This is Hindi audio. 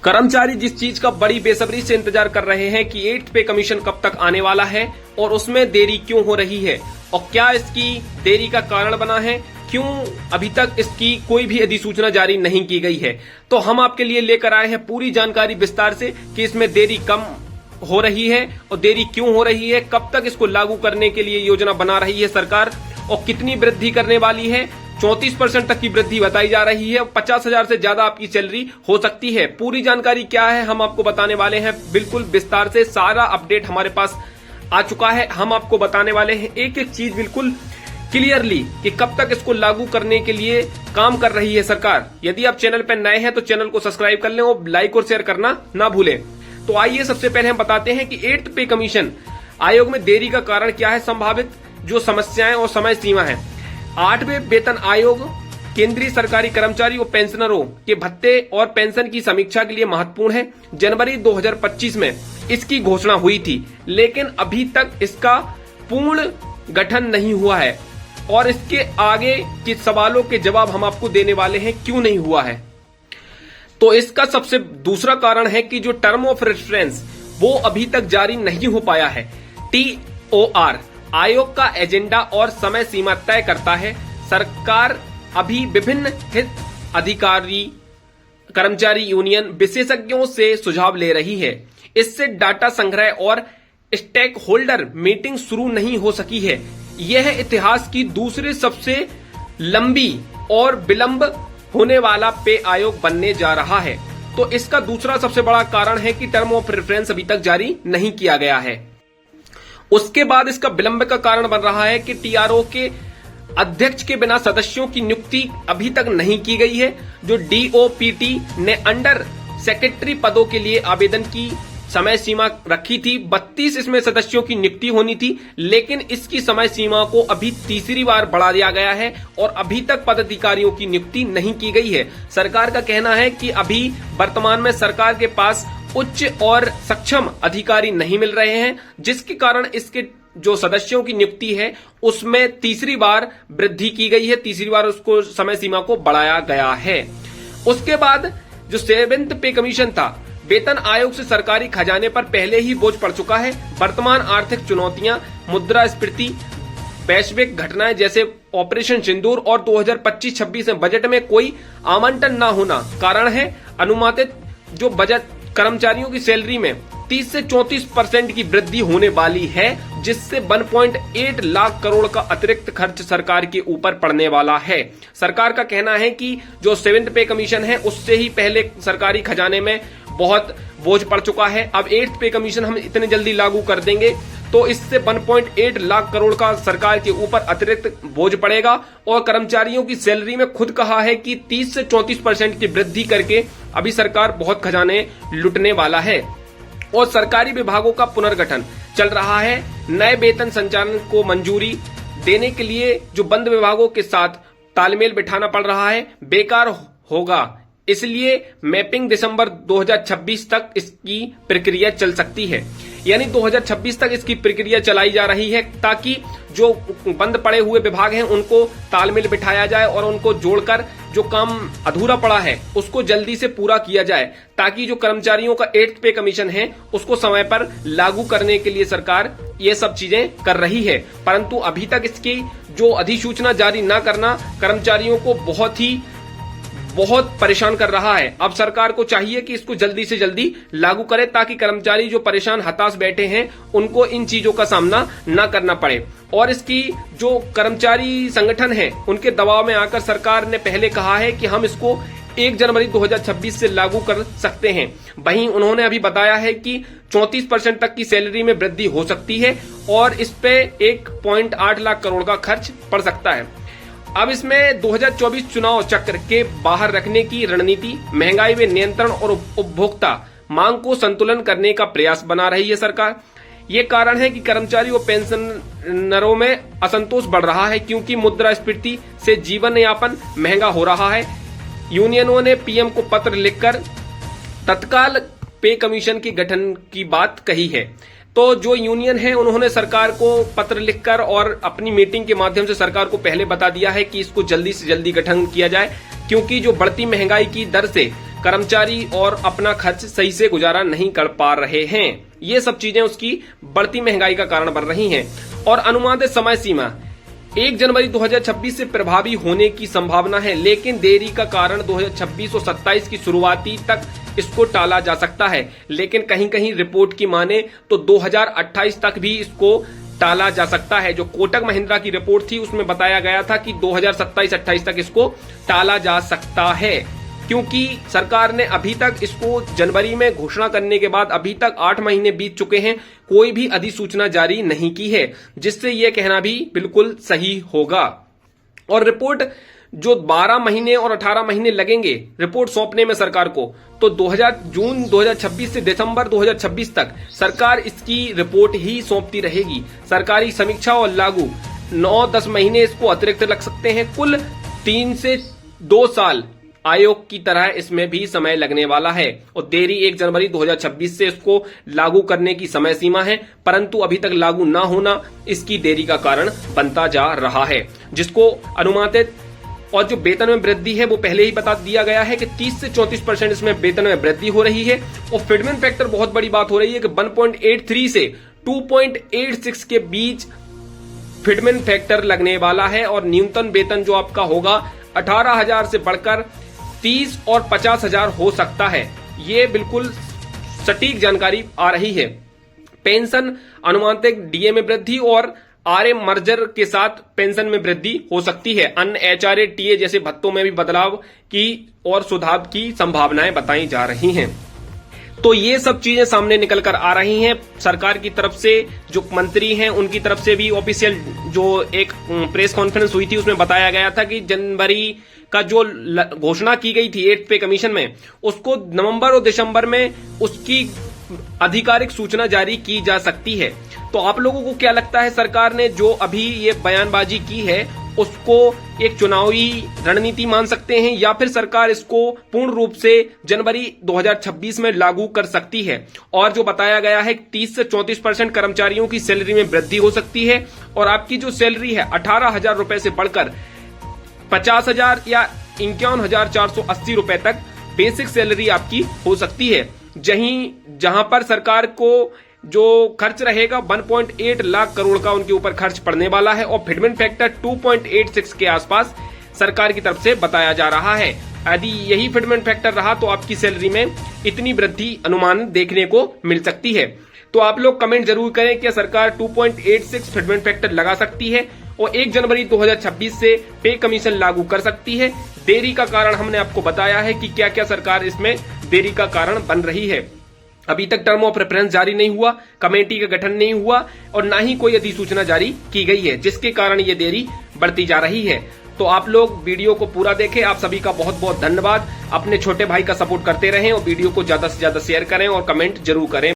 कर्मचारी जिस चीज का बड़ी बेसब्री से इंतजार कर रहे हैं कि 8th पे कमीशन कब तक आने वाला है और उसमें देरी क्यों हो रही है और क्या इसकी देरी का कारण बना है, क्यों अभी तक इसकी कोई भी अधिसूचना जारी नहीं की गई है। तो हम आपके लिए लेकर आए हैं पूरी जानकारी विस्तार से कि इसमें देरी कम हो रही है और देरी क्यों हो रही है, कब तक इसको लागू करने के लिए योजना बना रही है सरकार और कितनी वृद्धि करने वाली है। 34% तक की वृद्धि बताई जा रही है। 50,000 से ज्यादा आपकी सैलरी हो सकती है। पूरी जानकारी क्या है हम आपको बताने वाले हैं, बिल्कुल विस्तार से सारा अपडेट हमारे पास आ चुका है। हम आपको बताने वाले हैं एक एक चीज बिल्कुल क्लियरली कि कब तक इसको लागू करने के लिए काम कर रही है सरकार। यदि आप चैनल पर नए हैं तो चैनल को सब्सक्राइब कर लें और लाइक और शेयर करना ना भूलें। तो आइए सबसे पहले हम बताते हैं कि 8th पे कमीशन आयोग में देरी का कारण क्या है, संभावित जो समस्याएं और समय सीमा है। 8वें वेतन आयोग केंद्रीय सरकारी कर्मचारी और पेंशनरों के भत्ते और पेंशन की समीक्षा के लिए महत्वपूर्ण है। जनवरी 2025 में इसकी घोषणा हुई थी, लेकिन अभी तक इसका पूर्ण गठन नहीं हुआ है और इसके आगे के सवालों के जवाब हम आपको देने वाले हैं क्यों नहीं हुआ है। तो इसका सबसे दूसरा कारण है कि जो टर्म ऑफ रेफरेंस वो अभी तक जारी नहीं हो पाया है। TOR आयोग का एजेंडा और समय सीमा तय करता है। सरकार अभी विभिन्न हित अधिकारी, कर्मचारी यूनियन, विशेषज्ञों से सुझाव ले रही है। इससे डाटा संग्रह और स्टेक होल्डर मीटिंग शुरू नहीं हो सकी है। यह इतिहास की दूसरी सबसे लंबी और विलंब होने वाला पे आयोग बनने जा रहा है। तो इसका दूसरा सबसे बड़ा कारण है कि टर्म ऑफ रेफरेंस अभी तक जारी नहीं किया गया है। उसके बाद इसका विलंब का कारण बन रहा है कि TRO के अध्यक्ष के बिना सदस्यों की नियुक्ति अभी तक नहीं की गई है। जो DOPT ने अंडर सेक्रेटरी पदों के लिए आवेदन की समय सीमा रखी थी, 32 इसमें सदस्यों की नियुक्ति होनी थी, लेकिन इसकी समय सीमा को अभी तीसरी बार बढ़ा दिया गया है और अभी तक पदाधिकारियों की नियुक्ति नहीं की गई है। सरकार का कहना है कि अभी वर्तमान में सरकार के पास उच्च और सक्षम अधिकारी नहीं मिल रहे हैं, जिसके कारण इसके जो सदस्यों की नियुक्ति है उसमें तीसरी बार वृद्धि की गई है, तीसरी बार उसको समय सीमा को बढ़ाया गया है। उसके बाद जो 7th पे कमीशन था, वेतन आयोग से सरकारी खजाने पर पहले ही बोझ पड़ चुका है। वर्तमान आर्थिक चुनौतियां, मुद्रास्फीति, वैश्विक घटनाएं जैसे ऑपरेशन सिंदूर और 2025-26 में बजट में कोई आवंटन न होना कारण है। अनुमानित जो बजट कर्मचारियों की सैलरी में 30 से 34% की वृद्धि होने वाली है, जिससे 1.8 लाख करोड़ का अतिरिक्त खर्च सरकार के ऊपर पड़ने वाला है। सरकार का कहना है कि जो 7th पे कमीशन है उससे ही पहले सरकारी खजाने में बहुत बोझ पड़ चुका है। अब 8th पे कमीशन हम इतने जल्दी लागू कर देंगे तो इससे 1.8 लाख करोड़ का सरकार के ऊपर अतिरिक्त बोझ पड़ेगा और कर्मचारियों की सैलरी में खुद कहा है कि 30 से 34% की वृद्धि करके अभी सरकार बहुत खजाने लुटने वाला है। और सरकारी विभागों का पुनर्गठन चल रहा है। नए वेतन संचालन को मंजूरी देने के लिए जो बंद विभागों के साथ तालमेल बिठाना पड़ रहा है बेकार होगा, इसलिए मैपिंग दिसंबर 2026 तक इसकी प्रक्रिया चल सकती है। यानी 2026 तक इसकी प्रक्रिया चलाई जा रही है ताकि जो बंद पड़े हुए विभाग हैं उनको तालमेल बिठाया जाए और उनको जोड़कर जो काम अधूरा पड़ा है उसको जल्दी से पूरा किया जाए, ताकि जो कर्मचारियों का 8th पे कमीशन है उसको समय पर लागू करने के लिए सरकार ये सब चीजें कर रही है। परंतु अभी तक इसकी जो अधिसूचना जारी न करना कर्मचारियों को बहुत परेशान कर रहा है। अब सरकार को चाहिए कि इसको जल्दी से जल्दी लागू करे ताकि कर्मचारी जो परेशान हताश बैठे हैं उनको इन चीजों का सामना न करना पड़े। और इसकी जो कर्मचारी संगठन है उनके दबाव में आकर सरकार ने पहले कहा है कि हम इसको 1 जनवरी 2026 से लागू कर सकते हैं। वहीं उन्होंने अभी बताया है कि 34% तक की सैलरी में वृद्धि हो सकती है और इस पे 1.8 लाख करोड़ का खर्च पड़ सकता है। अब इसमें 2024 चुनाव चक्र के बाहर रखने की रणनीति, महंगाई में नियंत्रण और उपभोक्ता मांग को संतुलन करने का प्रयास बना रही है सरकार। ये कारण है कि कर्मचारी और पेंशनरों में असंतोष बढ़ रहा है क्योंकि मुद्रास्फीति से जीवन यापन महंगा हो रहा है। यूनियनों ने पीएम को पत्र लिखकर तत्काल पे कमीशन के गठन की बात कही है। तो जो यूनियन है उन्होंने सरकार को पत्र लिखकर और अपनी मीटिंग के माध्यम से सरकार को पहले बता दिया है कि इसको जल्दी से जल्दी गठन किया जाए, क्योंकि जो बढ़ती महंगाई की दर से कर्मचारी और अपना खर्च सही से गुजारा नहीं कर पा रहे हैं। ये सब चीजें उसकी बढ़ती महंगाई का कारण बन रही हैं। और अनुमानित समय सीमा 1 जनवरी 2026 से प्रभावी होने की संभावना है, लेकिन देरी का कारण 2026 और 27 की शुरुआती तक इसको टाला जा सकता है। लेकिन कहीं कहीं रिपोर्ट की माने तो 2028 तक भी इसको टाला जा सकता है। जो कोटक महिंद्रा की रिपोर्ट थी उसमें बताया गया था कि 2027-28 तक इसको टाला जा सकता है, क्योंकि सरकार ने अभी तक इसको जनवरी में घोषणा करने के बाद अभी तक 8 महीने बीत चुके हैं, कोई भी अधिसूचना जारी नहीं की है, जिससे यह कहना भी बिल्कुल सही होगा। और रिपोर्ट जो 12 महीने और 18 महीने लगेंगे रिपोर्ट सौंपने में सरकार को, तो जून 2026 से दिसंबर 2026 तक सरकार इसकी रिपोर्ट ही सौंपती रहेगी। सरकारी समीक्षा और लागू 9-10 महीने इसको अतिरिक्त लग सकते हैं। कुल 3 से 2 साल आयोग की तरह इसमें भी समय लगने वाला है। और देरी 1 जनवरी 2026 से इसको लागू करने की समय सीमा है, परंतु अभी तक लागू ना होना इसकी देरी का कारण बनता जा रहा है, जिसको अनुमानित। और जो वेतन में वृद्धि है वो पहले ही बता दिया गया है कि 30 से 34% इसमें वेतन में वृद्धि हो रही है। और फिटमेंट फैक्टर बहुत बड़ी बात हो रही है कि 1.83 से 2.86 के बीच फिटमेंट फैक्टर लगने वाला है। और न्यूनतम वेतन जो आपका होगा 18,000 से बढ़कर 30 और 50,000 हो सकता है। ये बिल्कुल सटीक जानकारी आ रही है। पेंशन अनुमानित डीए में वृद्धि और आरए मर्जर के साथ पेंशन में वृद्धि हो सकती है। अन्य एचआरए टीए जैसे भत्तों में भी बदलाव की और सुधार की संभावनाएं बताई जा रही हैं। तो ये सब चीजें सामने निकल कर आ रही हैं। सरकार की तरफ से जो मंत्री हैं उनकी तरफ से भी ऑफिशियल जो एक प्रेस कॉन्फ्रेंस हुई थी उसमें बताया गया था कि जनवरी का जो घोषणा की गई थी 8th पे कमीशन में, उसको नवंबर और दिसंबर में उसकी आधिकारिक सूचना जारी की जा सकती है। तो आप लोगों को क्या लगता है, सरकार ने जो अभी ये बयानबाजी की है उसको एक चुनावी रणनीति मान सकते हैं, या फिर सरकार इसको पूर्ण रूप से जनवरी 2026 में लागू कर सकती है? और जो बताया गया है 30 से 34% कर्मचारियों की सैलरी में वृद्धि हो सकती है और आपकी जो सैलरी है 18,000 रुपए से बढ़कर 50,000 या 51,480 रुपए तक बेसिक सैलरी आपकी हो सकती है। जहां पर सरकार को जो खर्च रहेगा 1.8 लाख करोड़ का उनके ऊपर खर्च पड़ने वाला है। और फिटमेंट फैक्टर 2.86 के आसपास सरकार की तरफ से बताया जा रहा है। यदि यही फिटमेंट फैक्टर रहा तो आपकी सैलरी में इतनी वृद्धि अनुमानित देखने को मिल सकती है। तो आप लोग कमेंट जरूर करें कि सरकार 2.86 फिटमेंट फैक्टर लगा सकती है और 1 जनवरी 2026 से पे कमीशन लागू कर सकती है। देरी का कारण हमने आपको बताया है कि क्या क्या सरकार इसमें देरी का कारण बन रही है। अभी तक टर्म ऑफ रेफरेंस जारी नहीं हुआ, कमेटी का गठन नहीं हुआ और ना ही कोई अधिसूचना जारी की गई है, जिसके कारण ये देरी बढ़ती जा रही है। तो आप लोग वीडियो को पूरा देखें। आप सभी का बहुत बहुत धन्यवाद। अपने छोटे भाई का सपोर्ट करते रहें और वीडियो को ज्यादा से ज्यादा शेयर करें और कमेंट जरूर करें।